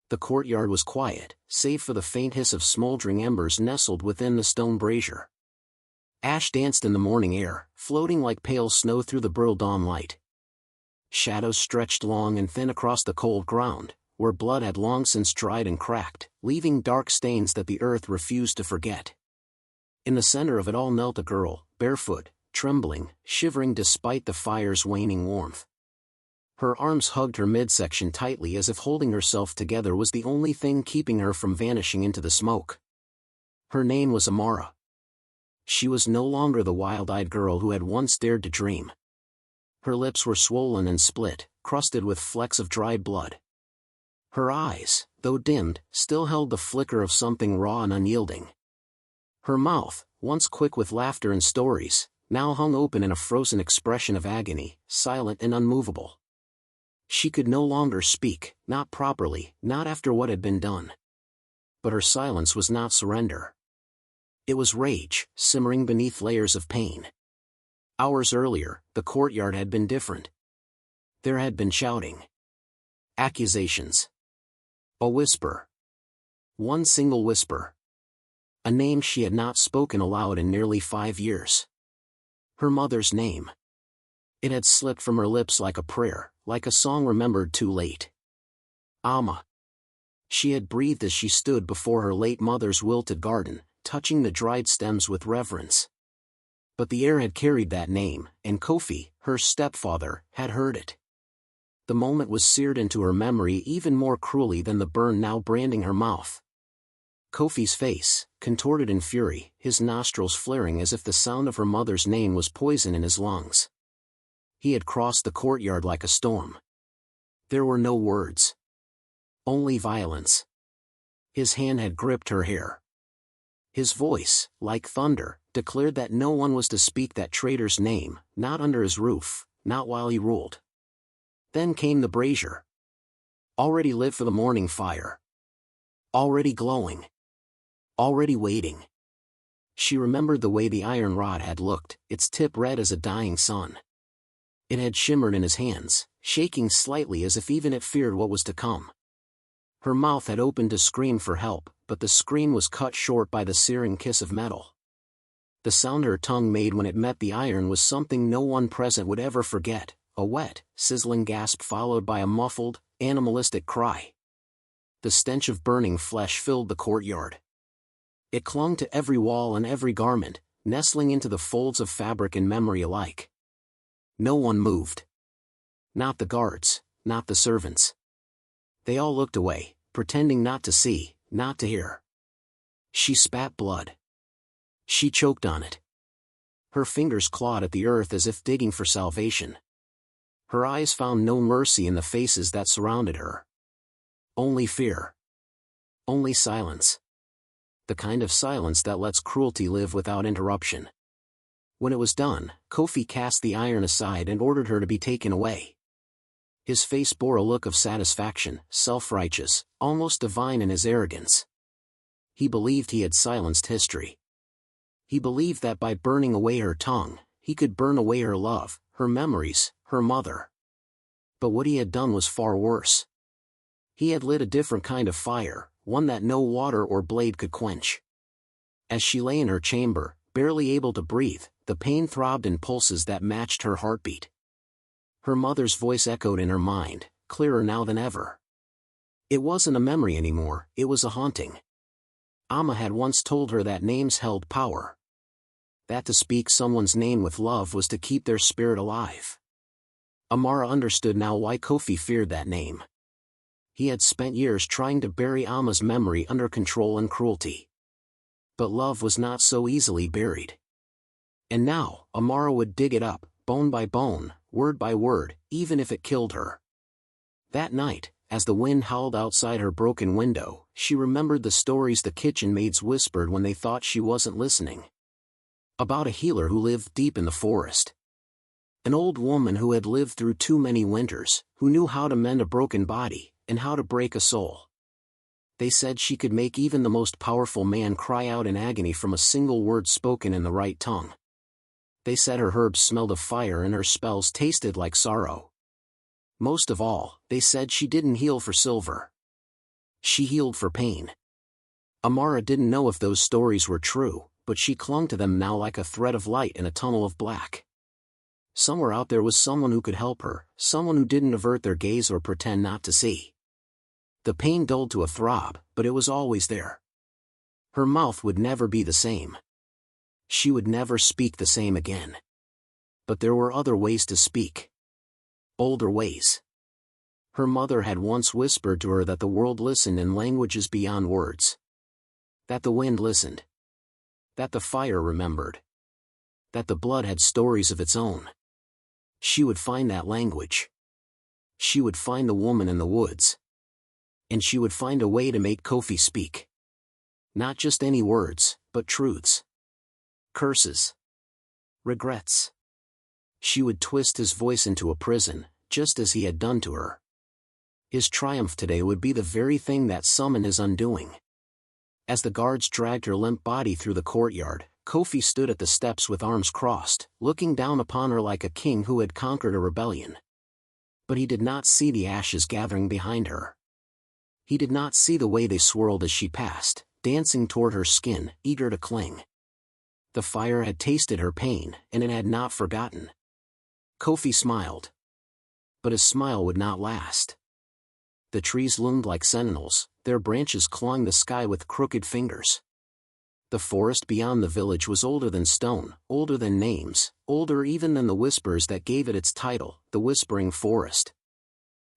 The courtyard was quiet, save for the faint hiss of smoldering embers nestled within the stone brazier. Ash danced in the morning air, floating like pale snow through the brittle dawn light. Shadows stretched long and thin across the cold ground, where blood had long since dried and cracked, leaving dark stains that the earth refused to forget. In the center of it all knelt a girl, barefoot, trembling, shivering despite the fire's waning warmth. Her arms hugged her midsection tightly as if holding herself together was the only thing keeping her from vanishing into the smoke. Her name was Amara. She was no longer the wild-eyed girl who had once dared to dream. Her lips were swollen and split, crusted with flecks of dried blood. Her eyes, though dimmed, still held the flicker of something raw and unyielding. Her mouth, once quick with laughter and stories, now hung open in a frozen expression of agony, silent and unmovable. She could no longer speak, not properly, not after what had been done. But her silence was not surrender. It was rage, simmering beneath layers of pain. Hours earlier, the courtyard had been different. There had been shouting. Accusations. A whisper. One single whisper. A name she had not spoken aloud in nearly 5 years. Her mother's name. It had slipped from her lips like a prayer, like a song remembered too late. Amma. She had breathed as she stood before her late mother's wilted garden, touching the dried stems with reverence. But the air had carried that name, and Kofi, her stepfather, had heard it. The moment was seared into her memory even more cruelly than the burn now branding her mouth. Kofi's face, contorted in fury, his nostrils flaring as if the sound of her mother's name was poison in his lungs. He had crossed the courtyard like a storm. There were no words. Only violence. His hand had gripped her hair. His voice, like thunder, declared that no one was to speak that traitor's name, not under his roof, not while he ruled. Then came the brazier. Already lit for the morning fire. Already glowing. Already waiting. She remembered the way the iron rod had looked, its tip red as a dying sun. It had shimmered in his hands, shaking slightly as if even it feared what was to come. Her mouth had opened to scream for help, but the scream was cut short by the searing kiss of metal. The sound her tongue made when it met the iron was something no one present would ever forget, a wet, sizzling gasp followed by a muffled, animalistic cry. The stench of burning flesh filled the courtyard. It clung to every wall and every garment, nestling into the folds of fabric and memory alike. No one moved. Not the guards, not the servants. They all looked away, pretending not to see, not to hear. She spat blood. She choked on it. Her fingers clawed at the earth as if digging for salvation. Her eyes found no mercy in the faces that surrounded her. Only fear. Only silence. The kind of silence that lets cruelty live without interruption. When it was done, Kofi cast the iron aside and ordered her to be taken away. His face bore a look of satisfaction, self-righteous, almost divine in his arrogance. He believed he had silenced history. He believed that by burning away her tongue, he could burn away her love, her memories, her mother. But what he had done was far worse. He had lit a different kind of fire, one that no water or blade could quench. As she lay in her chamber, barely able to breathe, the pain throbbed in pulses that matched her heartbeat. Her mother's voice echoed in her mind, clearer now than ever. It wasn't a memory anymore, it was a haunting. Amma had once told her that names held power. That to speak someone's name with love was to keep their spirit alive. Amara understood now why Kofi feared that name. He had spent years trying to bury Amma's memory under control and cruelty. But love was not so easily buried. And now, Amara would dig it up, bone by bone, word by word, even if it killed her. That night, as the wind howled outside her broken window, she remembered the stories the kitchen maids whispered when they thought she wasn't listening. About a healer who lived deep in the forest. An old woman who had lived through too many winters, who knew how to mend a broken body, and how to break a soul. They said she could make even the most powerful man cry out in agony from a single word spoken in the right tongue. They said her herbs smelled of fire and her spells tasted like sorrow. Most of all, they said she didn't heal for silver. She healed for pain. Amara didn't know if those stories were true, but she clung to them now like a thread of light in a tunnel of black. Somewhere out there was someone who could help her, someone who didn't avert their gaze or pretend not to see. The pain dulled to a throb, but it was always there. Her mouth would never be the same. She would never speak the same again. But there were other ways to speak. Older ways. Her mother had once whispered to her that the world listened in languages beyond words. That the wind listened. That the fire remembered. That the blood had stories of its own. She would find that language. She would find the woman in the woods. And she would find a way to make Kofi speak. Not just any words, but truths. Curses. Regrets. She would twist his voice into a prison, just as he had done to her. His triumph today would be the very thing that summoned his undoing. As the guards dragged her limp body through the courtyard, Kofi stood at the steps with arms crossed, looking down upon her like a king who had conquered a rebellion. But he did not see the ashes gathering behind her. He did not see the way they swirled as she passed, dancing toward her skin, eager to cling. The fire had tasted her pain, and it had not forgotten. Kofi smiled. But his smile would not last. The trees loomed like sentinels, their branches clawing the sky with crooked fingers. The forest beyond the village was older than stone, older than names, older even than the whispers that gave it its title, the Whispering Forest.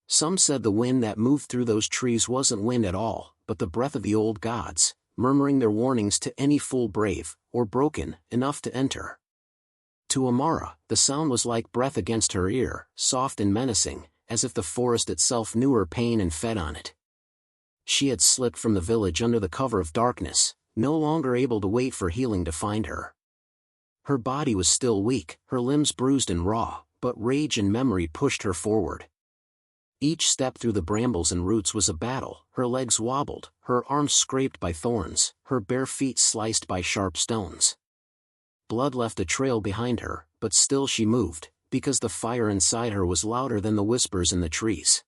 Some said the wind that moved through those trees wasn't wind at all, but the breath of the old gods, murmuring their warnings to any fool brave, or broken, enough to enter. To Amara, the sound was like breath against her ear, soft and menacing, as if the forest itself knew her pain and fed on it. She had slipped from the village under the cover of darkness, no longer able to wait for healing to find her. Her body was still weak, her limbs bruised and raw, but rage and memory pushed her forward. Each step through the brambles and roots was a battle, her legs wobbled, her arms scraped by thorns, her bare feet sliced by sharp stones. Blood left a trail behind her, but still she moved, because the fire inside her was louder than the whispers in the trees.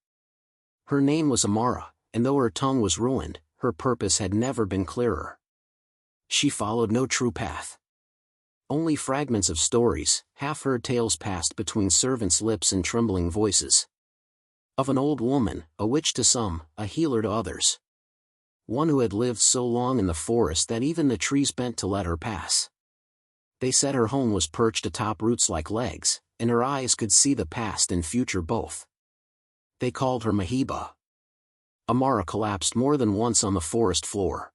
Her name was Amara, and though her tongue was ruined, her purpose had never been clearer. She followed no true path. Only fragments of stories, half-heard tales passed between servants' lips and trembling voices. Of an old woman, a witch to some, a healer to others. One who had lived so long in the forest that even the trees bent to let her pass. They said her home was perched atop roots like legs, and her eyes could see the past and future both. They called her Mahiba. Amara collapsed more than once on the forest floor.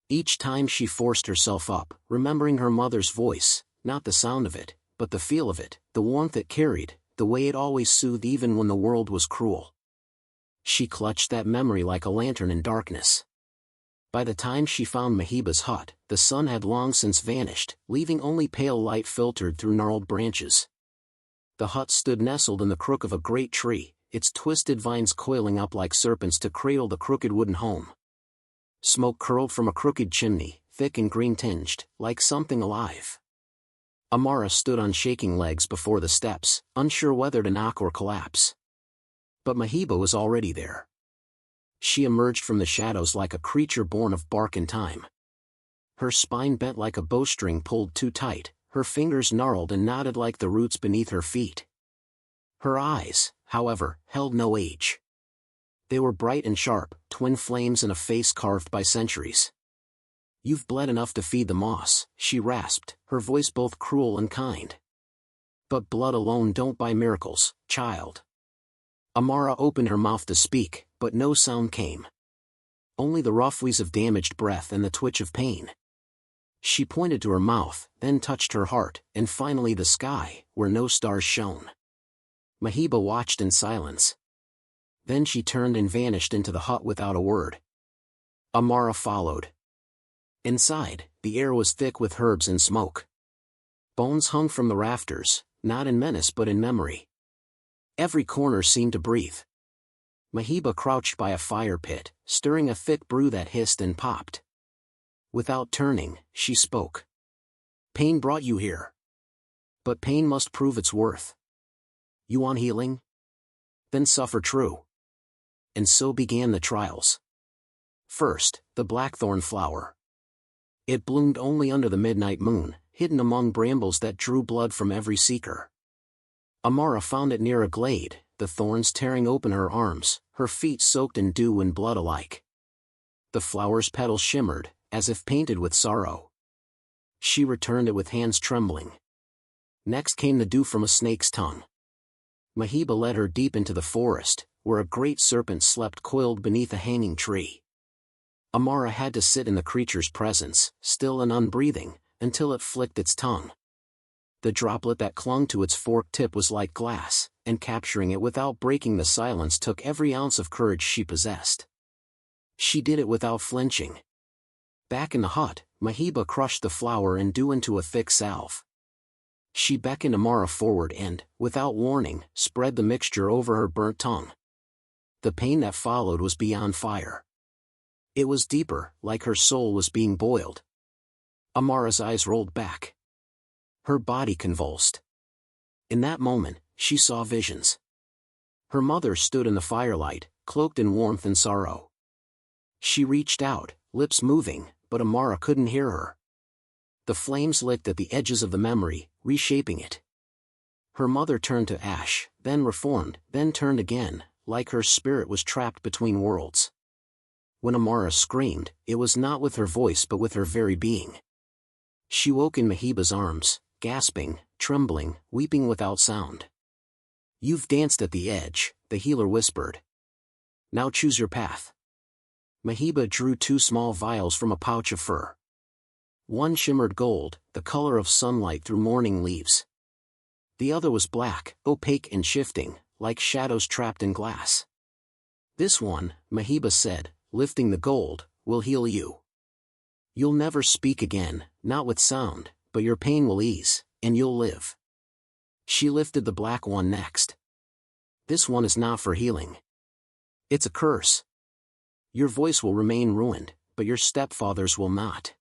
Each time she forced herself up, remembering her mother's voice, not the sound of it, but the feel of it, the warmth it carried, the way it always soothed even when the world was cruel. She clutched that memory like a lantern in darkness. By the time she found Mahiba's hut, the sun had long since vanished, leaving only pale light filtered through gnarled branches. The hut stood nestled in the crook of a great tree, its twisted vines coiling up like serpents to cradle the crooked wooden home. Smoke curled from a crooked chimney, thick and green-tinged, like something alive. Amara stood on shaking legs before the steps, unsure whether to knock or collapse. But Mahiba was already there. She emerged from the shadows like a creature born of bark and time. Her spine bent like a bowstring pulled too tight, her fingers gnarled and knotted like the roots beneath her feet. Her eyes, however, held no age. They were bright and sharp, twin flames in a face carved by centuries. "You've bled enough to feed the moss," she rasped, her voice both cruel and kind. "But blood alone don't buy miracles, child." Amara opened her mouth to speak, but no sound came. Only the rough wheeze of damaged breath and the twitch of pain. She pointed to her mouth, then touched her heart, and finally the sky, where no stars shone. Mahiba watched in silence. Then she turned and vanished into the hut without a word. Amara followed. Inside, the air was thick with herbs and smoke. Bones hung from the rafters, not in menace but in memory. Every corner seemed to breathe. Mahiba crouched by a fire pit, stirring a thick brew that hissed and popped. Without turning, she spoke. "Pain brought you here. But pain must prove its worth. You want healing? Then suffer true." And so began the trials. First, the blackthorn flower. It bloomed only under the midnight moon, hidden among brambles that drew blood from every seeker. Amara found it near a glade, the thorns tearing open her arms, her feet soaked in dew and blood alike. The flower's petals shimmered, as if painted with sorrow. She returned it with hands trembling. Next came the dew from a snake's tongue. Mahiba led her deep into the forest, where a great serpent slept coiled beneath a hanging tree. Amara had to sit in the creature's presence, still and unbreathing, until it flicked its tongue. The droplet that clung to its forked tip was like glass, and capturing it without breaking the silence took every ounce of courage she possessed. She did it without flinching. Back in the hut, Mahiba crushed the flower and dew into a thick salve. She beckoned Amara forward and, without warning, spread the mixture over her burnt tongue. The pain that followed was beyond fire. It was deeper, like her soul was being boiled. Amara's eyes rolled back. Her body convulsed. In that moment, she saw visions. Her mother stood in the firelight, cloaked in warmth and sorrow. She reached out, lips moving, but Amara couldn't hear her. The flames licked at the edges of the memory, reshaping it. Her mother turned to ash, then reformed, then turned again, like her spirit was trapped between worlds. When Amara screamed, it was not with her voice but with her very being. She woke in Mahiba's arms, gasping, trembling, weeping without sound. "You've danced at the edge," the healer whispered. "Now choose your path." Mahiba drew 2 small vials from a pouch of fur. One shimmered gold, the color of sunlight through morning leaves. The other was black, opaque and shifting, like shadows trapped in glass. "This one," Mahiba said, lifting the gold, "will heal you. You'll never speak again, not with sound, but your pain will ease, and you'll live." She lifted the black one next. "This one is not for healing. It's a curse. Your voice will remain ruined, but your stepfather's will not.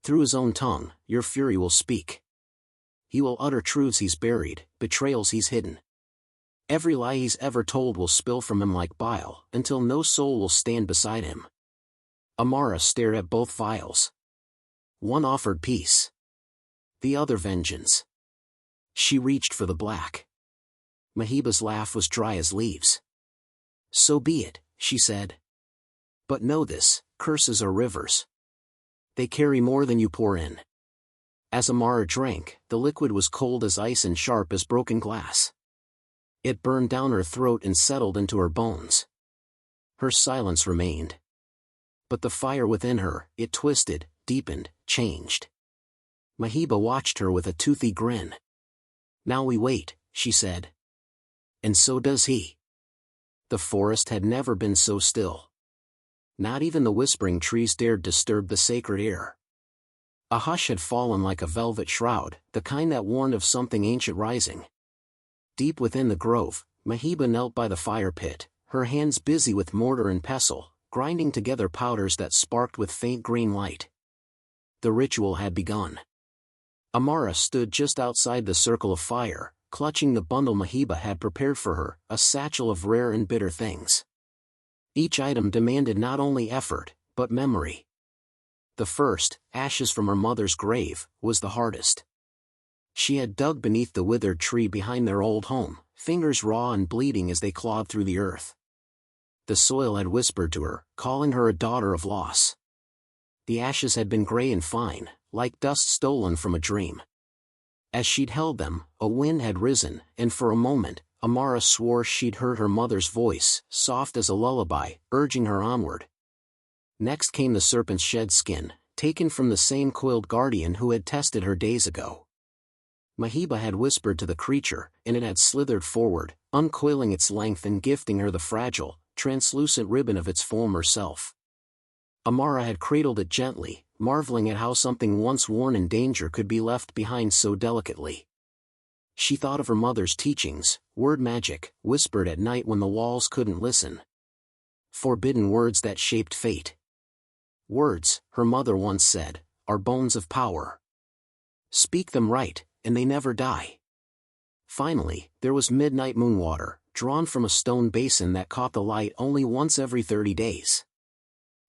Through his own tongue, your fury will speak. He will utter truths he's buried, betrayals he's hidden. Every lie he's ever told will spill from him like bile, until no soul will stand beside him." Amara stared at both vials. One offered peace. The other vengeance. She reached for the black. Mahiba's laugh was dry as leaves. "So be it," she said. "But know this, curses are rivers. They carry more than you pour in." As Amara drank, the liquid was cold as ice and sharp as broken glass. It burned down her throat and settled into her bones. Her silence remained. But the fire within her, it twisted, deepened, changed. Mahiba watched her with a toothy grin. "Now we wait," she said. And so does he. The forest had never been so still. Not even the whispering trees dared disturb the sacred air. A hush had fallen like a velvet shroud, the kind that warned of something ancient rising. Deep within the grove, Mahiba knelt by the fire pit, her hands busy with mortar and pestle, grinding together powders that sparked with faint green light. The ritual had begun. Amara stood just outside the circle of fire, clutching the bundle Mahiba had prepared for her, a satchel of rare and bitter things. Each item demanded not only effort, but memory. The first, ashes from her mother's grave, was the hardest. She had dug beneath the withered tree behind their old home, fingers raw and bleeding as they clawed through the earth. The soil had whispered to her, calling her a daughter of loss. The ashes had been gray and fine, like dust stolen from a dream. As she'd held them, a wind had risen, and for a moment, Amara swore she'd heard her mother's voice, soft as a lullaby, urging her onward. Next came the serpent's shed skin, taken from the same coiled guardian who had tested her days ago. Mahiba had whispered to the creature, and it had slithered forward, uncoiling its length and gifting her the fragile, translucent ribbon of its former self. Amara had cradled it gently, marveling at how something once worn in danger could be left behind so delicately. She thought of her mother's teachings, word magic, whispered at night when the walls couldn't listen. Forbidden words that shaped fate. Words, her mother once said, are bones of power. Speak them right, and they never die. Finally, there was midnight moon water, drawn from a stone basin that caught the light only once every 30 days.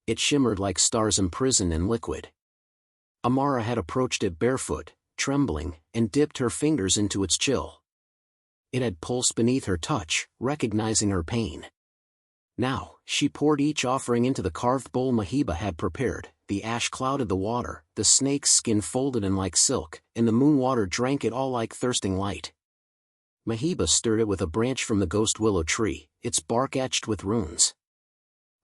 It shimmered like stars imprisoned in liquid. Amara had approached it barefoot, trembling, and dipped her fingers into its chill. It had pulsed beneath her touch, recognizing her pain. Now, she poured each offering into the carved bowl Mahiba had prepared. The ash clouded the water, the snake's skin folded in like silk, and the moon water drank it all like thirsting light. Mahiba stirred it with a branch from the ghost willow tree, its bark etched with runes.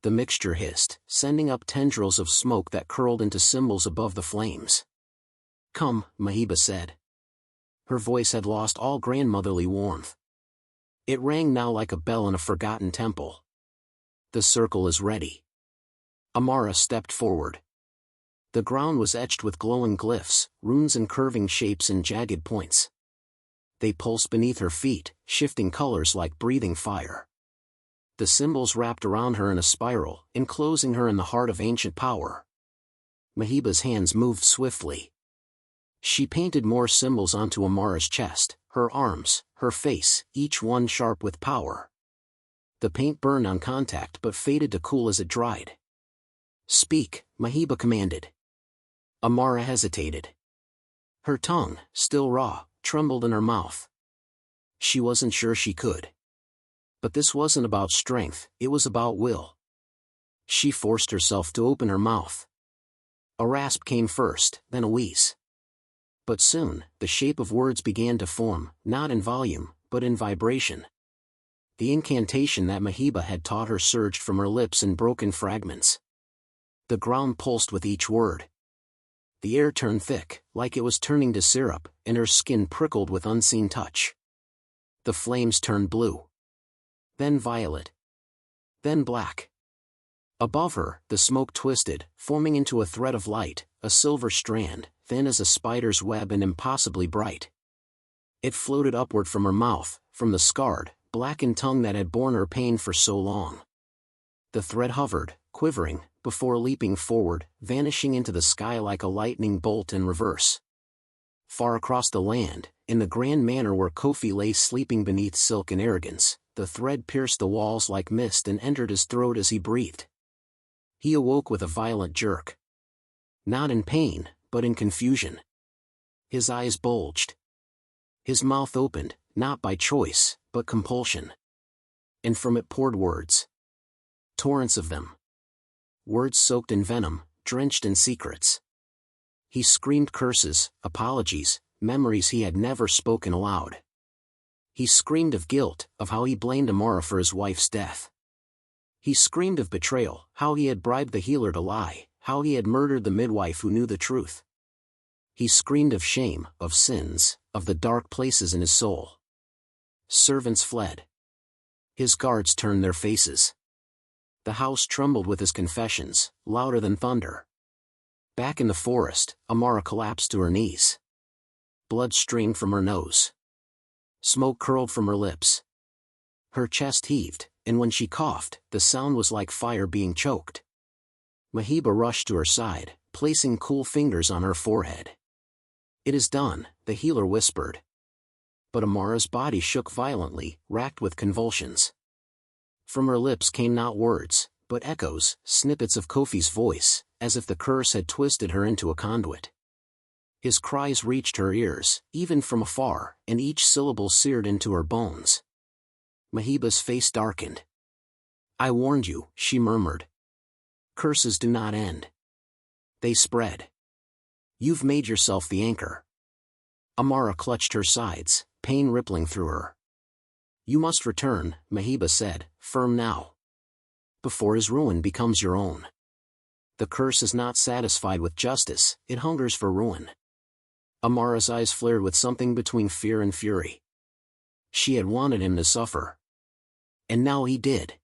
The mixture hissed, sending up tendrils of smoke that curled into symbols above the flames. "Come," Mahiba said. Her voice had lost all grandmotherly warmth. It rang now like a bell in a forgotten temple. "The circle is ready." Amara stepped forward. The ground was etched with glowing glyphs, runes and curving shapes and jagged points. They pulsed beneath her feet, shifting colors like breathing fire. The symbols wrapped around her in a spiral, enclosing her in the heart of ancient power. Mahiba's hands moved swiftly. She painted more symbols onto Amara's chest, her arms, her face, each one sharp with power. The paint burned on contact but faded to cool as it dried. "Speak," Mahiba commanded. Amara hesitated. Her tongue, still raw, trembled in her mouth. She wasn't sure she could. But this wasn't about strength, it was about will. She forced herself to open her mouth. A rasp came first, then a wheeze. But soon, the shape of words began to form, not in volume, but in vibration. The incantation that Mahiba had taught her surged from her lips in broken fragments. The ground pulsed with each word. The air turned thick, like it was turning to syrup, and her skin prickled with unseen touch. The flames turned blue. Then violet. Then black. Above her, the smoke twisted, forming into a thread of light, a silver strand, thin as a spider's web and impossibly bright. It floated upward from her mouth, from the scarred, blackened tongue that had borne her pain for so long. The thread hovered, quivering, before leaping forward, vanishing into the sky like a lightning bolt in reverse. Far across the land, in the grand manor where Kofi lay sleeping beneath silk and arrogance, the thread pierced the walls like mist and entered his throat as he breathed. He awoke with a violent jerk. Not in pain, but in confusion. His eyes bulged. His mouth opened, not by choice, but compulsion. And from it poured words. Torrents of them. Words soaked in venom, drenched in secrets. He screamed curses, apologies, memories he had never spoken aloud. He screamed of guilt, of how he blamed Amara for his wife's death. He screamed of betrayal, how he had bribed the healer to lie, how he had murdered the midwife who knew the truth. He screamed of shame, of sins, of the dark places in his soul. Servants fled. His guards turned their faces. The house trembled with his confessions, louder than thunder. Back in the forest, Amara collapsed to her knees. Blood streamed from her nose. Smoke curled from her lips. Her chest heaved, and when she coughed, the sound was like fire being choked. Mahiba rushed to her side, placing cool fingers on her forehead. "It is done," the healer whispered. But Amara's body shook violently, racked with convulsions. From her lips came not words, but echoes, snippets of Kofi's voice, as if the curse had twisted her into a conduit. His cries reached her ears, even from afar, and each syllable seared into her bones. Mahiba's face darkened. "I warned you," she murmured. "Curses do not end. They spread. You've made yourself the anchor." Amara clutched her sides, pain rippling through her. "You must return," Mahiba said, firm now. "Before his ruin becomes your own. The curse is not satisfied with justice, it hungers for ruin." Amara's eyes flared with something between fear and fury. She had wanted him to suffer. And now he did.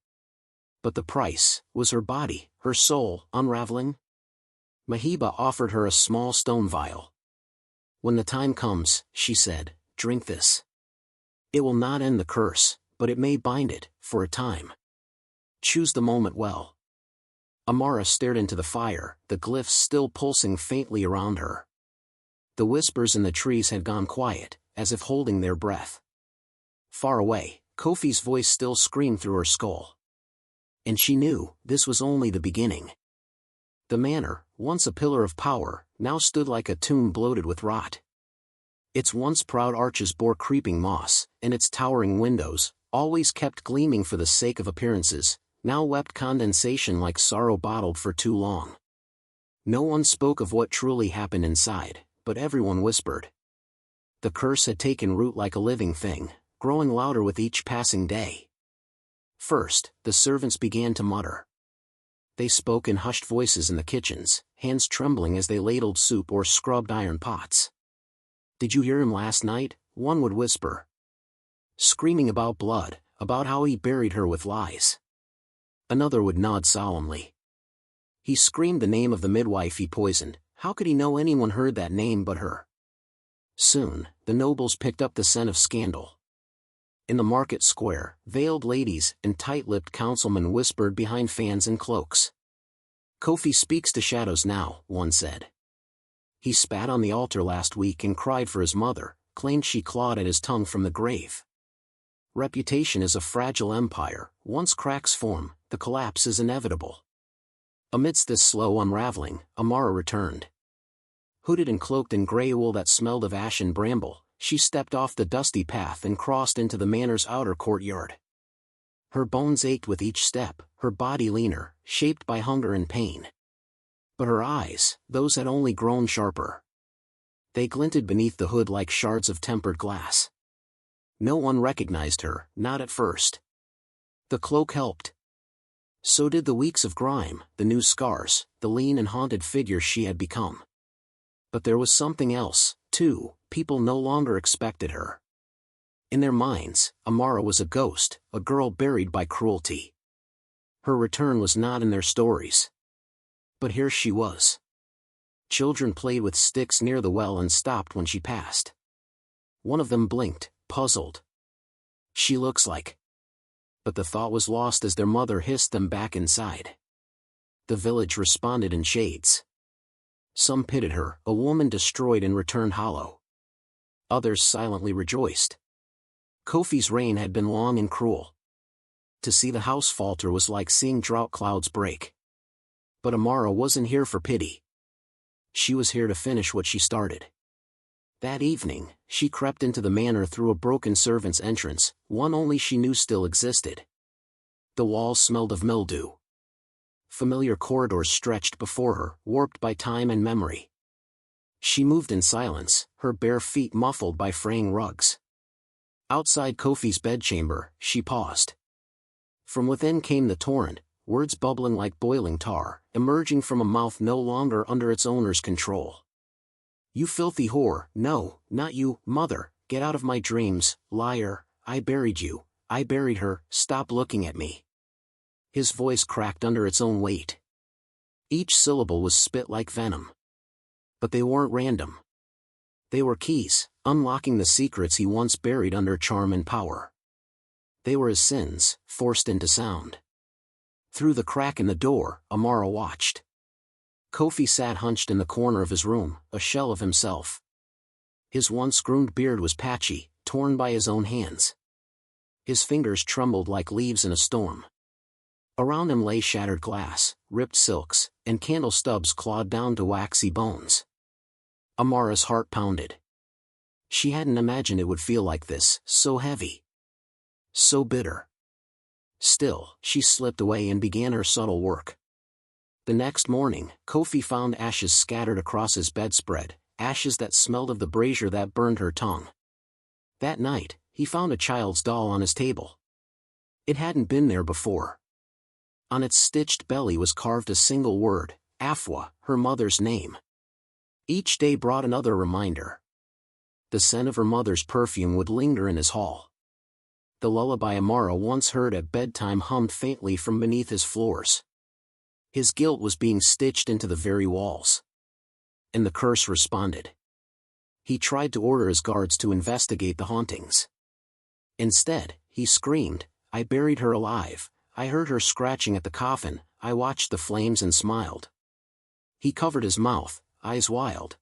But the price, was her body, her soul, unraveling? Mahiba offered her a small stone vial. "When the time comes," she said, "drink this. It will not end the curse, but it may bind it, for a time. Choose the moment well." Amara stared into the fire, the glyphs still pulsing faintly around her. The whispers in the trees had gone quiet, as if holding their breath. Far away, Kofi's voice still screamed through her skull. And she knew, this was only the beginning. The manor, once a pillar of power, now stood like a tomb bloated with rot. Its once proud arches bore creeping moss, and its towering windows, always kept gleaming for the sake of appearances, now wept condensation like sorrow bottled for too long. No one spoke of what truly happened inside, but everyone whispered. The curse had taken root like a living thing, growing louder with each passing day. First, the servants began to mutter. They spoke in hushed voices in the kitchens, hands trembling as they ladled soup or scrubbed iron pots. "Did you hear him last night?" one would whisper. "Screaming about blood, about how he buried her with lies." Another would nod solemnly. "He screamed the name of the midwife he poisoned. How could he know anyone heard that name but her?" Soon, the nobles picked up the scent of scandal. In the market square, veiled ladies and tight-lipped councilmen whispered behind fans and cloaks. "Kofi speaks to shadows now," one said. "He spat on the altar last week and cried for his mother, claimed she clawed at his tongue from the grave." Reputation is a fragile empire. Once cracks form, the collapse is inevitable. Amidst this slow unraveling, Amara returned. Hooded and cloaked in grey wool that smelled of ash and bramble, she stepped off the dusty path and crossed into the manor's outer courtyard. Her bones ached with each step, her body leaner, shaped by hunger and pain. But her eyes, those had only grown sharper. They glinted beneath the hood like shards of tempered glass. No one recognized her, not at first. The cloak helped. So did the weeks of grime, the new scars, the lean and haunted figure she had become. But there was something else, too. People no longer expected her. In their minds, Amara was a ghost, a girl buried by cruelty. Her return was not in their stories. But here she was. Children played with sticks near the well and stopped when she passed. One of them blinked, puzzled. "She looks like..." But the thought was lost as their mother hissed them back inside. The village responded in shades. Some pitied her, a woman destroyed and returned hollow. Others silently rejoiced. Kofi's reign had been long and cruel. To see the house falter was like seeing drought clouds break. But Amara wasn't here for pity. She was here to finish what she started. That evening, she crept into the manor through a broken servant's entrance, one only she knew still existed. The walls smelled of mildew. Familiar corridors stretched before her, warped by time and memory. She moved in silence, her bare feet muffled by fraying rugs. Outside Kofi's bedchamber, she paused. From within came the torrent, words bubbling like boiling tar, emerging from a mouth no longer under its owner's control. "You filthy whore, no, not you, mother, get out of my dreams, liar, I buried you, I buried her, stop looking at me." His voice cracked under its own weight. Each syllable was spit like venom. But they weren't random. They were keys, unlocking the secrets he once buried under charm and power. They were his sins, forced into sound. Through the crack in the door, Amara watched. Kofi sat hunched in the corner of his room, a shell of himself. His once groomed beard was patchy, torn by his own hands. His fingers trembled like leaves in a storm. Around him lay shattered glass, ripped silks, and candle stubs clawed down to waxy bones. Amara's heart pounded. She hadn't imagined it would feel like this, so heavy. So bitter. Still, she slipped away and began her subtle work. The next morning, Kofi found ashes scattered across his bedspread, ashes that smelled of the brazier that burned her tongue. That night, he found a child's doll on his table. It hadn't been there before. On its stitched belly was carved a single word, Afwa, her mother's name. Each day brought another reminder. The scent of her mother's perfume would linger in his hall. The lullaby Amara once heard at bedtime hummed faintly from beneath his floors. His guilt was being stitched into the very walls. And the curse responded. He tried to order his guards to investigate the hauntings. Instead, he screamed, "I buried her alive, I heard her scratching at the coffin, I watched the flames and smiled." He covered his mouth, eyes wild.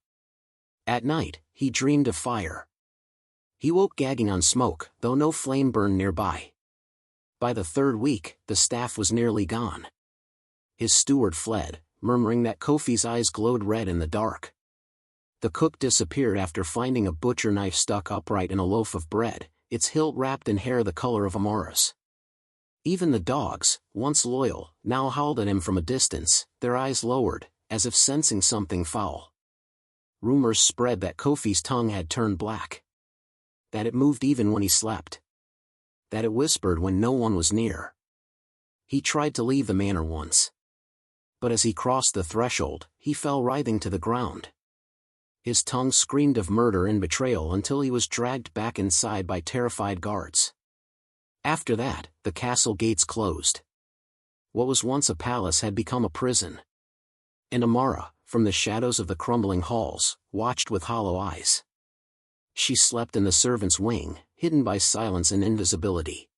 At night, he dreamed of fire. He woke gagging on smoke, though no flame burned nearby. By the third week, the staff was nearly gone. His steward fled, murmuring that Kofi's eyes glowed red in the dark. The cook disappeared after finding a butcher knife stuck upright in a loaf of bread, its hilt wrapped in hair the color of Amara's. Even the dogs, once loyal, now howled at him from a distance, their eyes lowered, as if sensing something foul. Rumors spread that Kofi's tongue had turned black. That it moved even when he slept. That it whispered when no one was near. He tried to leave the manor once. But as he crossed the threshold, he fell writhing to the ground. His tongue screamed of murder and betrayal until he was dragged back inside by terrified guards. After that, the castle gates closed. What was once a palace had become a prison. And Amara, from the shadows of the crumbling halls, watched with hollow eyes. She slept in the servants' wing, hidden by silence and invisibility.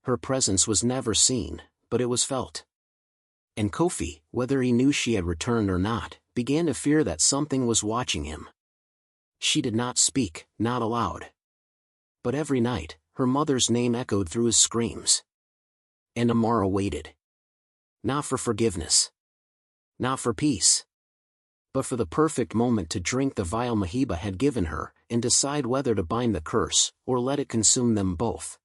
Her presence was never seen, but it was felt. And Kofi, whether he knew she had returned or not, began to fear that something was watching him. She did not speak, not aloud. But every night, her mother's name echoed through his screams. And Amara waited. Not for forgiveness. Not for peace. But for the perfect moment to drink the vial Mahiba had given her, and decide whether to bind the curse, or let it consume them both.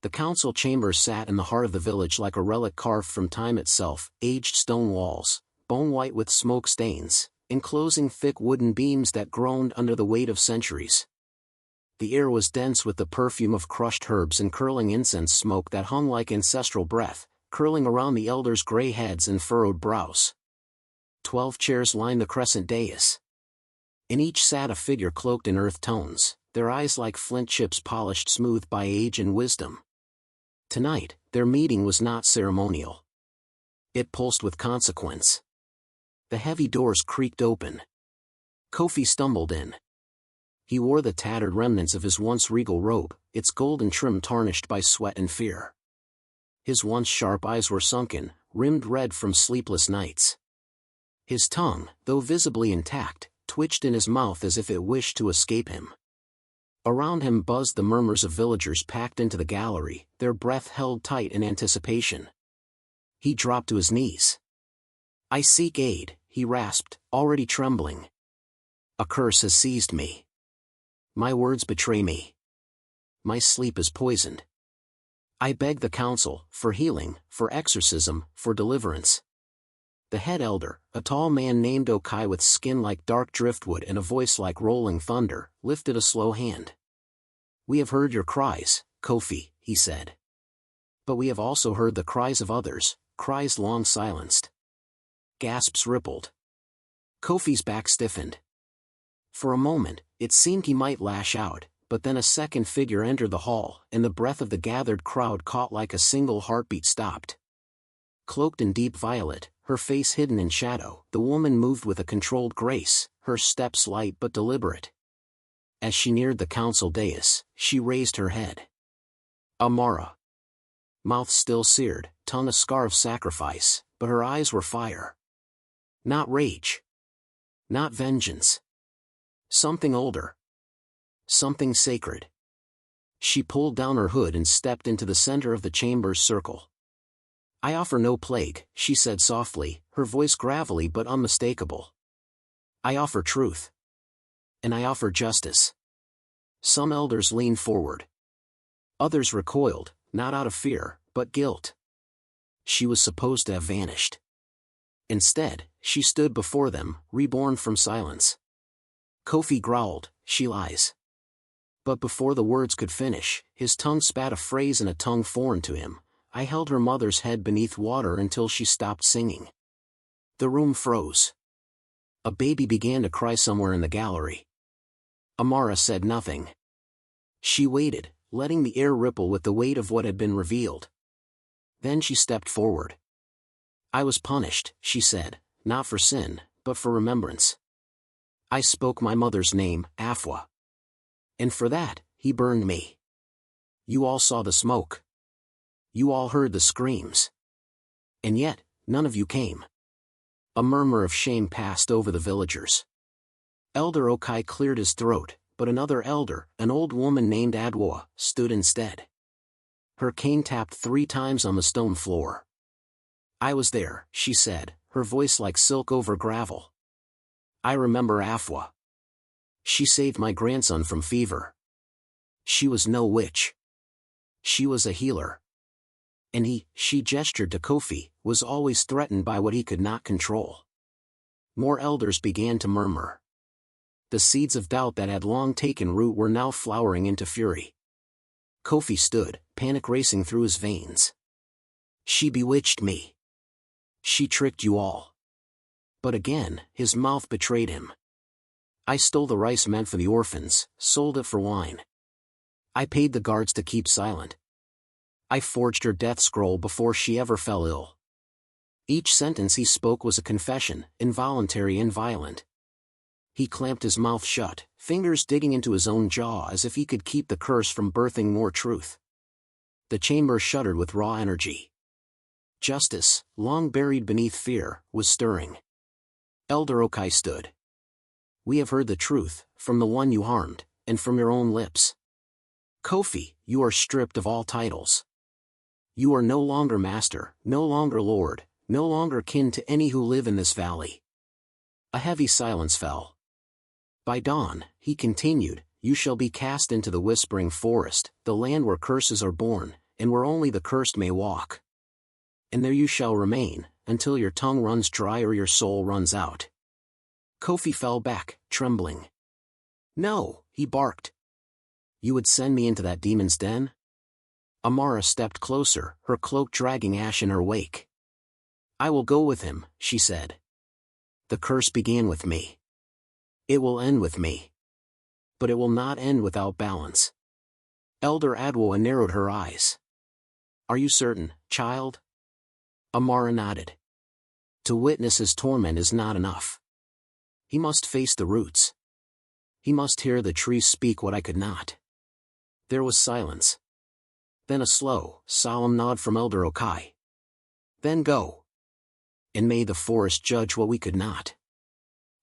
The council chamber sat in the heart of the village like a relic carved from time itself, aged stone walls, bone-white with smoke stains, enclosing thick wooden beams that groaned under the weight of centuries. The air was dense with the perfume of crushed herbs and curling incense smoke that hung like ancestral breath, curling around the elders' gray heads and furrowed brows. 12 chairs lined the crescent dais. In each sat a figure cloaked in earth tones, their eyes like flint chips polished smooth by age and wisdom. Tonight, their meeting was not ceremonial. It pulsed with consequence. The heavy doors creaked open. Kofi stumbled in. He wore the tattered remnants of his once regal robe, its golden trim tarnished by sweat and fear. His once sharp eyes were sunken, rimmed red from sleepless nights. His tongue, though visibly intact, twitched in his mouth as if it wished to escape him. Around him buzzed the murmurs of villagers packed into the gallery, their breath held tight in anticipation. He dropped to his knees. "I seek aid," he rasped, already trembling. "A curse has seized me. My words betray me. My sleep is poisoned. I beg the council, for healing, for exorcism, for deliverance." The head elder, a tall man named Okai with skin like dark driftwood and a voice like rolling thunder, lifted a slow hand. "We have heard your cries, Kofi," he said. "But we have also heard the cries of others, cries long silenced." Gasps rippled. Kofi's back stiffened. For a moment, it seemed he might lash out, but then a second figure entered the hall, and the breath of the gathered crowd caught like a single heartbeat stopped. Cloaked in deep violet, her face hidden in shadow, the woman moved with a controlled grace, her steps light but deliberate. As she neared the council dais, she raised her head. Amara. Mouth still seared, tongue a scar of sacrifice, but her eyes were fire. Not rage. Not vengeance. Something older. Something sacred. She pulled down her hood and stepped into the center of the chamber's circle. "I offer no plague," she said softly, her voice gravelly but unmistakable. "I offer truth. And I offer justice." Some elders leaned forward. Others recoiled, not out of fear, but guilt. She was supposed to have vanished. Instead, she stood before them, reborn from silence. Kofi growled, "She lies." But before the words could finish, his tongue spat a phrase in a tongue foreign to him. "I held her mother's head beneath water until she stopped singing." The room froze. A baby began to cry somewhere in the gallery. Amara said nothing. She waited, letting the air ripple with the weight of what had been revealed. Then she stepped forward. "I was punished," she said, "not for sin, but for remembrance. I spoke my mother's name, Afwa. And for that, he burned me. You all saw the smoke. You all heard the screams. And yet, none of you came." A murmur of shame passed over the villagers. Elder Okai cleared his throat, but another elder, an old woman named Adwa, stood instead. Her cane tapped 3 times on the stone floor. "I was there," she said, her voice like silk over gravel. I remember Afwa. She saved my grandson from fever. She was no witch. She was a healer. And she gestured to Kofi, was always threatened by what he could not control. More elders began to murmur. The seeds of doubt that had long taken root were now flowering into fury. Kofi stood, panic racing through his veins. She bewitched me. She tricked you all. But again, his mouth betrayed him. I stole the rice meant for the orphans, sold it for wine. I paid the guards to keep silent. I forged her death scroll before she ever fell ill. Each sentence he spoke was a confession, involuntary and violent. He clamped his mouth shut, fingers digging into his own jaw as if he could keep the curse from birthing more truth. The chamber shuddered with raw energy. Justice, long buried beneath fear, was stirring. Elder Okai stood. We have heard the truth, from the one you harmed, and from your own lips. Kofi, you are stripped of all titles. You are no longer master, no longer lord, no longer kin to any who live in this valley. A heavy silence fell. By dawn, he continued, you shall be cast into the whispering forest, the land where curses are born, and where only the cursed may walk. And there you shall remain, until your tongue runs dry or your soul runs out. Kofi fell back, trembling. No, he barked. You would send me into that demon's den? Amara stepped closer, her cloak dragging ash in her wake. I will go with him, she said. The curse began with me. It will end with me. But it will not end without balance. Elder Adwoa narrowed her eyes. Are you certain, child? Amara nodded. To witness his torment is not enough. He must face the roots. He must hear the trees speak what I could not. There was silence. Then a slow, solemn nod from Elder Okai. Then go. And may the forest judge what we could not.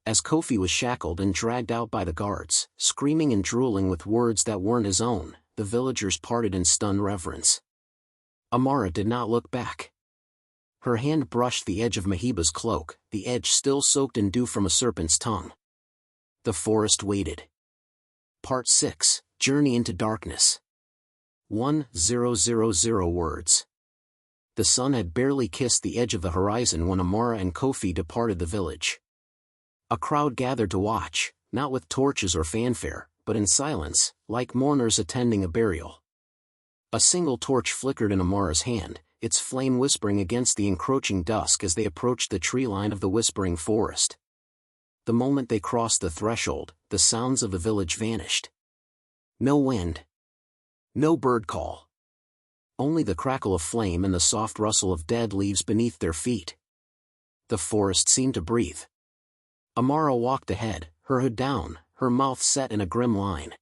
As Kofi was shackled and dragged out by the guards, screaming and drooling with words that weren't his own, the villagers parted in stunned reverence. Amara did not look back. Her hand brushed the edge of Mahiba's cloak, the edge still soaked in dew from a serpent's tongue. The forest waited. Part 6, Journey into Darkness. 1000 words. The sun had barely kissed the edge of the horizon when Amara and Kofi departed the village. A crowd gathered to watch, not with torches or fanfare, but in silence, like mourners attending a burial. A single torch flickered in Amara's hand, its flame whispering against the encroaching dusk as they approached the tree line of the whispering forest. The moment they crossed the threshold, the sounds of the village vanished. No wind. No bird call. Only the crackle of flame and the soft rustle of dead leaves beneath their feet. The forest seemed to breathe. Amara walked ahead, her hood down, her mouth set in a grim line.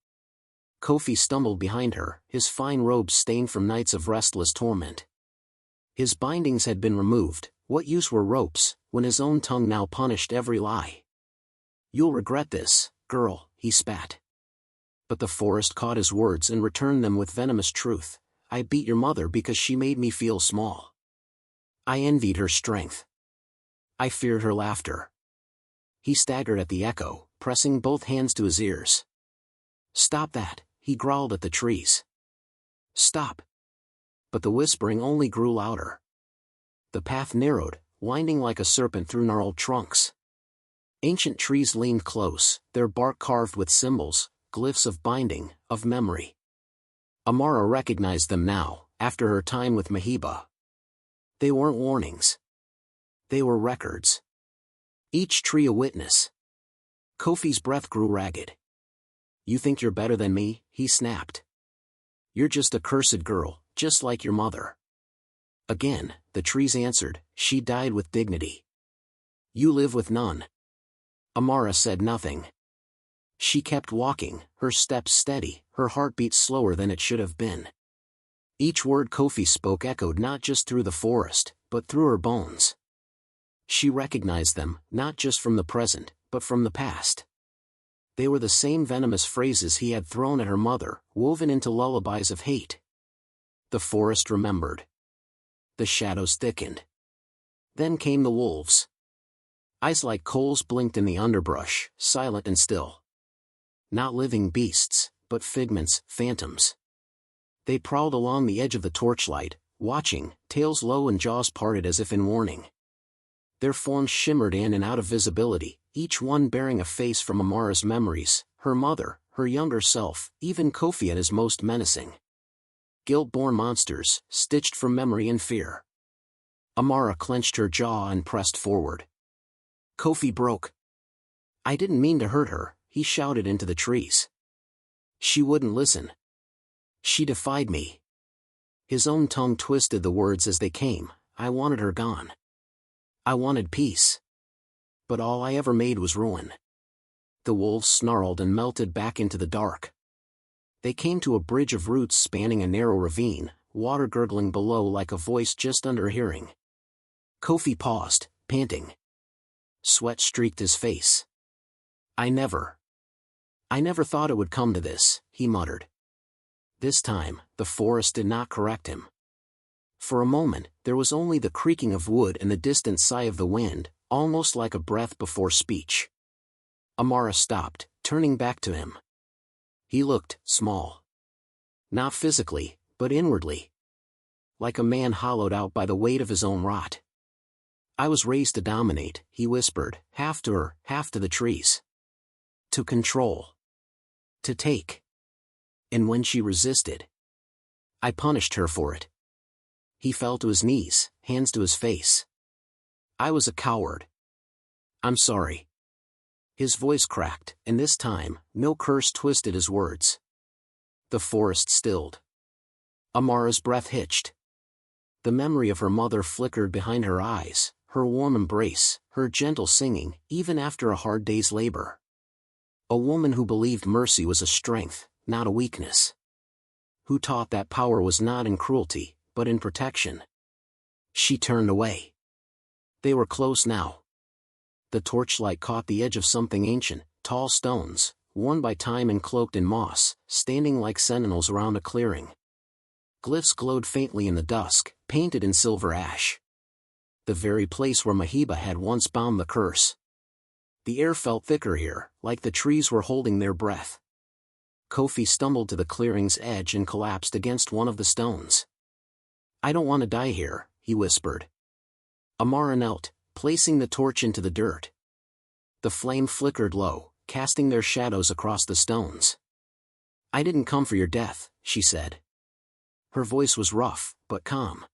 Kofi stumbled behind her, his fine robes stained from nights of restless torment. His bindings had been removed, what use were ropes, when his own tongue now punished every lie? You'll regret this, girl, he spat. But the forest caught his words and returned them with venomous truth. I beat your mother because she made me feel small. I envied her strength. I feared her laughter. He staggered at the echo, pressing both hands to his ears. Stop that, he growled at the trees. Stop. But the whispering only grew louder. The path narrowed, winding like a serpent through gnarled trunks. Ancient trees leaned close, their bark carved with symbols, glyphs of binding, of memory. Amara recognized them now, after her time with Mahiba. They weren't warnings. They were records. Each tree a witness. Kofi's breath grew ragged. You think you're better than me, he snapped. You're just a cursed girl, just like your mother. Again, the trees answered, she died with dignity. You live with none. Amara said nothing. She kept walking, her steps steady, her heartbeat slower than it should have been. Each word Kofi spoke echoed not just through the forest, but through her bones. She recognized them, not just from the present, but from the past. They were the same venomous phrases he had thrown at her mother, woven into lullabies of hate. The forest remembered. The shadows thickened. Then came the wolves. Eyes like coals blinked in the underbrush, silent and still. Not living beasts, but figments, phantoms. They prowled along the edge of the torchlight, watching, tails low and jaws parted as if in warning. Their forms shimmered in and out of visibility, each one bearing a face from Amara's memories, her mother, her younger self, even Kofi at his most menacing. Guilt-born monsters, stitched from memory and fear. Amara clenched her jaw and pressed forward. Kofi broke. I didn't mean to hurt her, he shouted into the trees. She wouldn't listen. She defied me. His own tongue twisted the words as they came. I wanted her gone. I wanted peace. But all I ever made was ruin. The wolves snarled and melted back into the dark. They came to a bridge of roots spanning a narrow ravine, water gurgling below like a voice just under hearing. Kofi paused, panting. Sweat streaked his face. I never thought it would come to this, he muttered. This time, the forest did not correct him. For a moment, there was only the creaking of wood and the distant sigh of the wind, almost like a breath before speech. Amara stopped, turning back to him. He looked small. Not physically, but inwardly. Like a man hollowed out by the weight of his own rot. I was raised to dominate, he whispered, half to her, half to the trees. To control. To take. And when she resisted, I punished her for it. He fell to his knees, hands to his face. I was a coward. I'm sorry. His voice cracked, and this time, no curse twisted his words. The forest stilled. Amara's breath hitched. The memory of her mother flickered behind her eyes, her warm embrace, her gentle singing, even after a hard day's labor. A woman who believed mercy was a strength, not a weakness. Who taught that power was not in cruelty, but in protection. She turned away. They were close now. The torchlight caught the edge of something ancient, tall stones, worn by time and cloaked in moss, standing like sentinels around a clearing. Glyphs glowed faintly in the dusk, painted in silver ash. The very place where Mahiba had once bound the curse. The air felt thicker here, like the trees were holding their breath. Kofi stumbled to the clearing's edge and collapsed against one of the stones. I don't want to die here, he whispered. Amara knelt, placing the torch into the dirt. The flame flickered low, casting their shadows across the stones. I didn't come for your death, she said. Her voice was rough, but calm.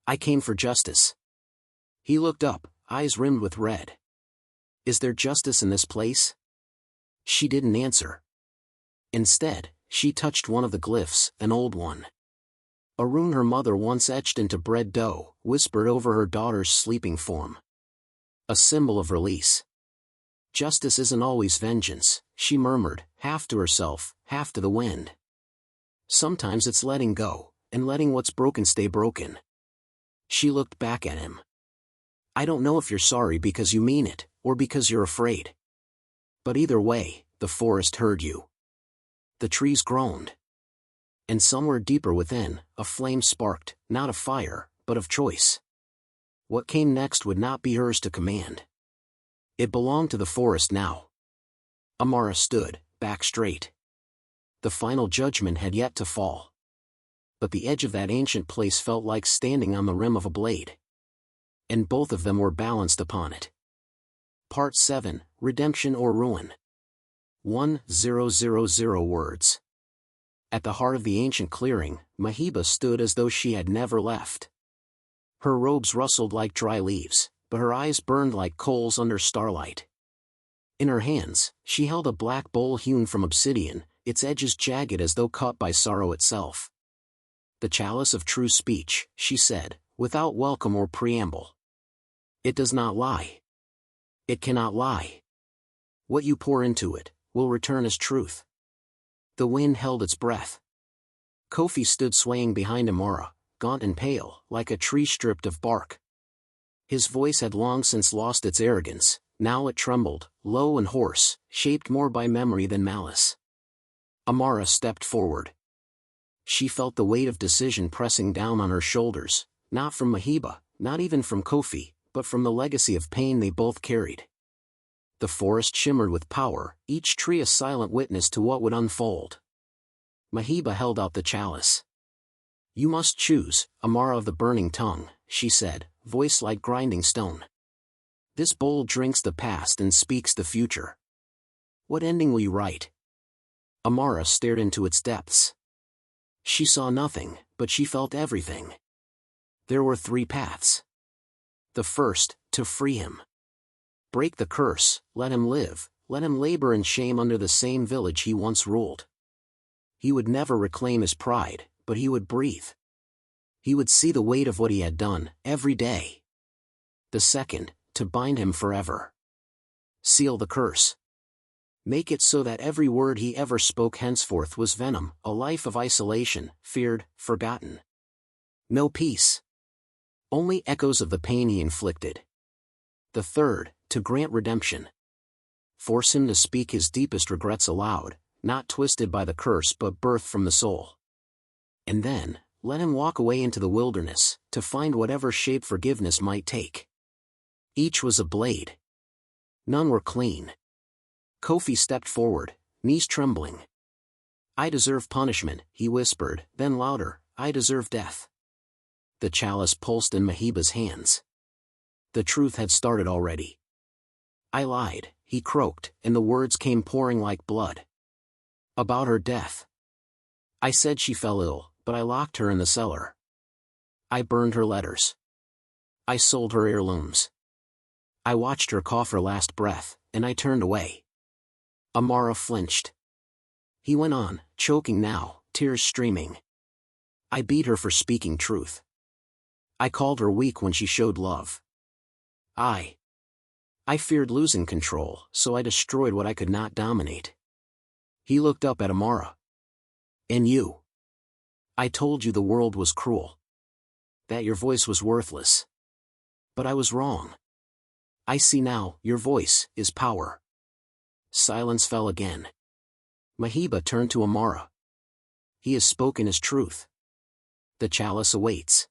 I came for justice. He looked up, eyes rimmed with red. Is there justice in this place? She didn't answer. Instead, she touched one of the glyphs, an old one. A rune her mother once etched into bread dough, whispered over her daughter's sleeping form. A symbol of release. Justice isn't always vengeance, she murmured, half to herself, half to the wind. Sometimes it's letting go, and letting what's broken stay broken. She looked back at him. I don't know if you're sorry because you mean it, or because you're afraid. But either way, the forest heard you. The trees groaned. And somewhere deeper within, a flame sparked, not of fire, but of choice. What came next would not be hers to command. It belonged to the forest now. Amara stood, back straight. The final judgment had yet to fall. But the edge of that ancient place felt like standing on the rim of a blade. And both of them were balanced upon it. Part 7, Redemption or Ruin. 1000 words. At the heart of the ancient clearing, Mahiba stood as though she had never left. Her robes rustled like dry leaves, but her eyes burned like coals under starlight. In her hands, she held a black bowl hewn from obsidian, its edges jagged as though cut by sorrow itself. The chalice of true speech, she said, without welcome or preamble. It does not lie. It cannot lie. What you pour into it, will return as truth. The wind held its breath. Kofi stood swaying behind Amara, gaunt and pale, like a tree stripped of bark. His voice had long since lost its arrogance, now it trembled, low and hoarse, shaped more by memory than malice. Amara stepped forward. She felt the weight of decision pressing down on her shoulders, not from Mahiba, not even from Kofi, but from the legacy of pain they both carried. The forest shimmered with power, each tree a silent witness to what would unfold. Mahiba held out the chalice. "You must choose, Amara of the burning tongue," she said, voice like grinding stone. "This bowl drinks the past and speaks the future. What ending will you write?" Amara stared into its depths. She saw nothing, but she felt everything. There were 3 paths. The first, to free him. Break the curse, let him live, let him labor in shame under the same village he once ruled. He would never reclaim his pride, but he would breathe. He would see the weight of what he had done, every day. The second, to bind him forever. Seal the curse. Make it so that every word he ever spoke henceforth was venom, a life of isolation, feared, forgotten. No peace. Only echoes of the pain he inflicted. The third, to grant redemption. Force him to speak his deepest regrets aloud, not twisted by the curse but birthed from the soul. And then, let him walk away into the wilderness, to find whatever shape forgiveness might take. Each was a blade. None were clean. Kofi stepped forward, knees trembling. "I deserve punishment," he whispered, then louder, "I deserve death." The chalice pulsed in Mahiba's hands. The truth had started already. "I lied," he croaked, and the words came pouring like blood. "About her death. I said she fell ill, but I locked her in the cellar. I burned her letters. I sold her heirlooms. I watched her cough her last breath, and I turned away." Amara flinched. He went on, choking now, tears streaming. "I beat her for speaking truth. I called her weak when she showed love. I feared losing control, so I destroyed what I could not dominate." He looked up at Amara. "And you? I told you the world was cruel. That your voice was worthless. But I was wrong. I see now, your voice is power." Silence fell again. Mahiba turned to Amara. "He has spoken his truth. The chalice awaits."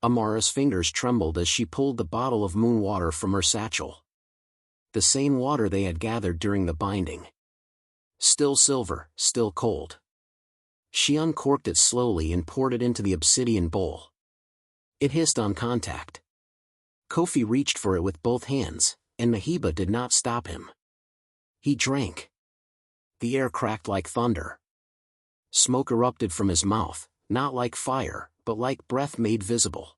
Amara's fingers trembled as she pulled the bottle of moon water from her satchel. The same water they had gathered during the binding. Still silver, still cold. She uncorked it slowly and poured it into the obsidian bowl. It hissed on contact. Kofi reached for it with both hands, and Mahiba did not stop him. He drank. The air cracked like thunder. Smoke erupted from his mouth, not like fire, but like breath made visible.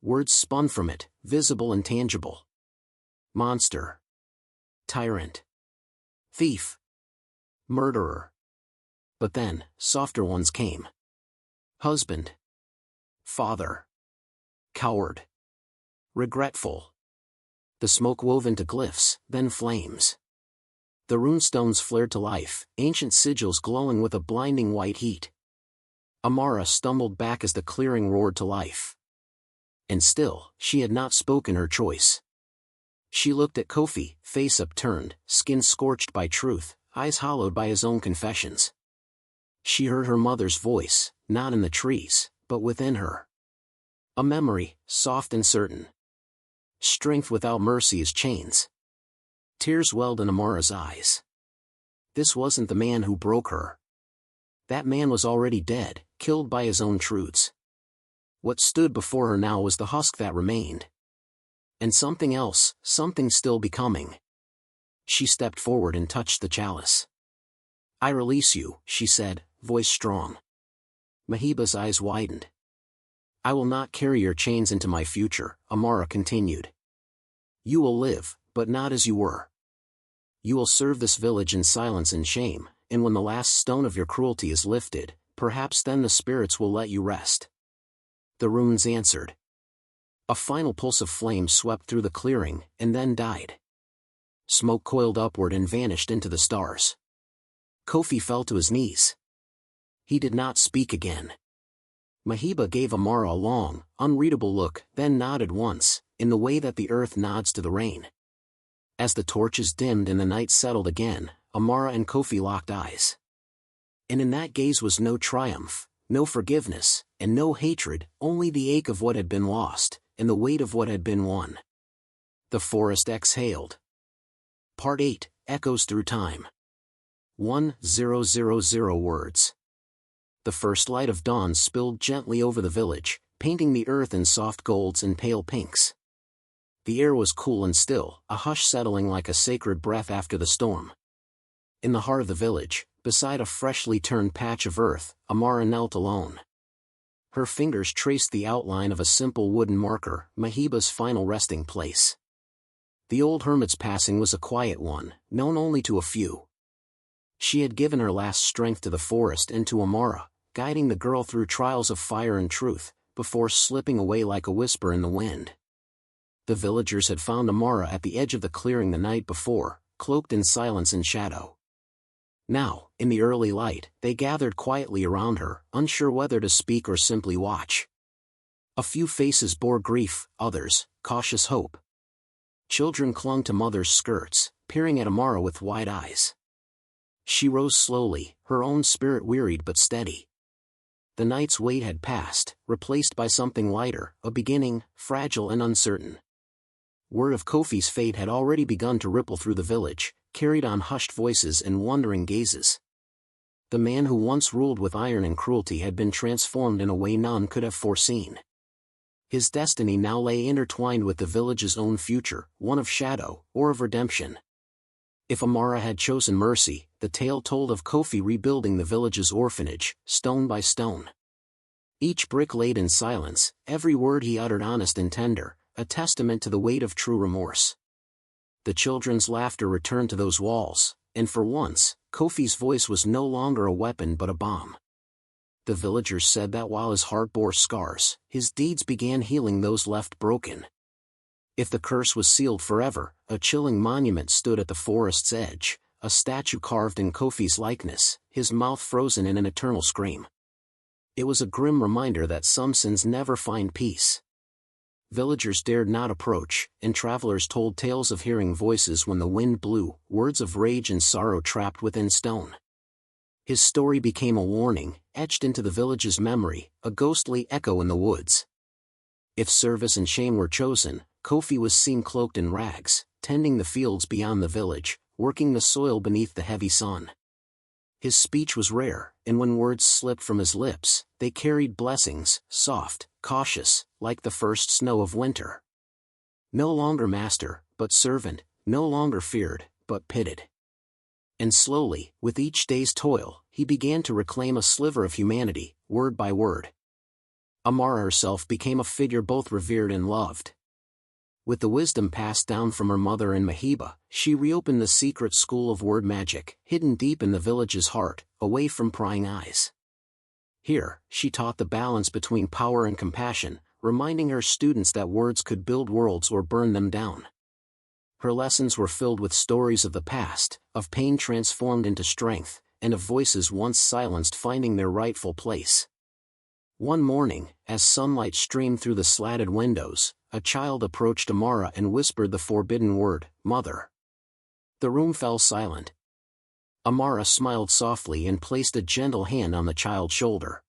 Words spun from it, visible and tangible. Monster. Tyrant. Thief. Murderer. But then, softer ones came. Husband. Father. Coward. Regretful. The smoke wove into glyphs, then flames. The runestones flared to life, ancient sigils glowing with a blinding white heat. Amara stumbled back as the clearing roared to life. And still, she had not spoken her choice. She looked at Kofi, face upturned, skin scorched by truth, eyes hollowed by his own confessions. She heard her mother's voice, not in the trees, but within her. A memory, soft and certain. Strength without mercy is chains. Tears welled in Amara's eyes. This wasn't the man who broke her. That man was already dead, killed by his own truths. What stood before her now was the husk that remained. And something else, something still becoming. She stepped forward and touched the chalice. "I release you," she said, voice strong. Mahiba's eyes widened. "I will not carry your chains into my future," Amara continued. "You will live, but not as you were. You will serve this village in silence and shame, and when the last stone of your cruelty is lifted, perhaps then the spirits will let you rest." The runes answered. A final pulse of flame swept through the clearing, and then died. Smoke coiled upward and vanished into the stars. Kofi fell to his knees. He did not speak again. Mahiba gave Amara a long, unreadable look, then nodded once, in the way that the earth nods to the rain. As the torches dimmed and the night settled again, Amara and Kofi locked eyes. And in that gaze was no triumph, no forgiveness, and no hatred, only the ache of what had been lost, and the weight of what had been won. The forest exhaled. Part 8, Echoes Through Time. 1000 words. The first light of dawn spilled gently over the village, painting the earth in soft golds and pale pinks. The air was cool and still, a hush settling like a sacred breath after the storm. In the heart of the village, beside a freshly turned patch of earth, Amara knelt alone. Her fingers traced the outline of a simple wooden marker, Mahiba's final resting place. The old hermit's passing was a quiet one, known only to a few. She had given her last strength to the forest and to Amara, guiding the girl through trials of fire and truth, before slipping away like a whisper in the wind. The villagers had found Amara at the edge of the clearing the night before, cloaked in silence and shadow. Now, in the early light, they gathered quietly around her, unsure whether to speak or simply watch. A few faces bore grief, others, cautious hope. Children clung to mother's skirts, peering at Amara with wide eyes. She rose slowly, her own spirit wearied but steady. The night's weight had passed, replaced by something lighter, a beginning, fragile and uncertain. Word of Kofi's fate had already begun to ripple through the village, carried on hushed voices and wondering gazes. The man who once ruled with iron and cruelty had been transformed in a way none could have foreseen. His destiny now lay intertwined with the village's own future, one of shadow, or of redemption. If Amara had chosen mercy, the tale told of Kofi rebuilding the village's orphanage, stone by stone. Each brick laid in silence, every word he uttered honest and tender, a testament to the weight of true remorse. The children's laughter returned to those walls, and for once, Kofi's voice was no longer a weapon but a balm. The villagers said that while his heart bore scars, his deeds began healing those left broken. If the curse was sealed forever, a chilling monument stood at the forest's edge, a statue carved in Kofi's likeness, his mouth frozen in an eternal scream. It was a grim reminder that some sins never find peace. Villagers dared not approach, and travelers told tales of hearing voices when the wind blew, words of rage and sorrow trapped within stone. His story became a warning, etched into the village's memory, a ghostly echo in the woods. If service and shame were chosen, Kofi was seen cloaked in rags, tending the fields beyond the village, working the soil beneath the heavy sun. His speech was rare, and when words slipped from his lips, they carried blessings, soft, cautious, like the first snow of winter. No longer master, but servant, no longer feared, but pitied. And slowly, with each day's toil, he began to reclaim a sliver of humanity, word by word. Amara herself became a figure both revered and loved. With the wisdom passed down from her mother and Mahiba, she reopened the secret school of word magic, hidden deep in the village's heart, away from prying eyes. Here, she taught the balance between power and compassion, reminding her students that words could build worlds or burn them down. Her lessons were filled with stories of the past, of pain transformed into strength, and of voices once silenced finding their rightful place. One morning, as sunlight streamed through the slatted windows, a child approached Amara and whispered the forbidden word, "Mother." The room fell silent. Amara smiled softly and placed a gentle hand on the child's shoulder.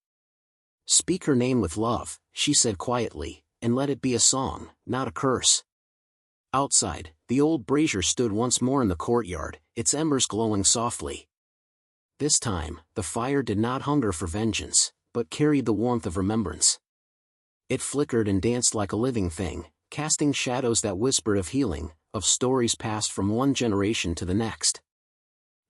"Speak her name with love," she said quietly, "and let it be a song, not a curse." Outside, the old brazier stood once more in the courtyard, its embers glowing softly. This time, the fire did not hunger for vengeance, but carried the warmth of remembrance. It flickered and danced like a living thing, casting shadows that whispered of healing, of stories passed from one generation to the next.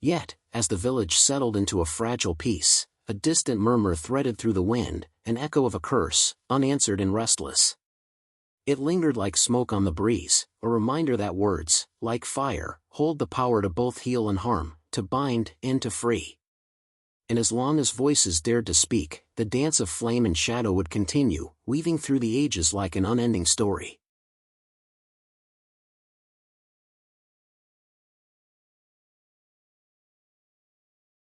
Yet, as the village settled into a fragile peace, a distant murmur threaded through the wind, an echo of a curse, unanswered and restless. It lingered like smoke on the breeze, a reminder that words, like fire, hold the power to both heal and harm, to bind and to free. And as long as voices dared to speak, the dance of flame and shadow would continue, weaving through the ages like an unending story.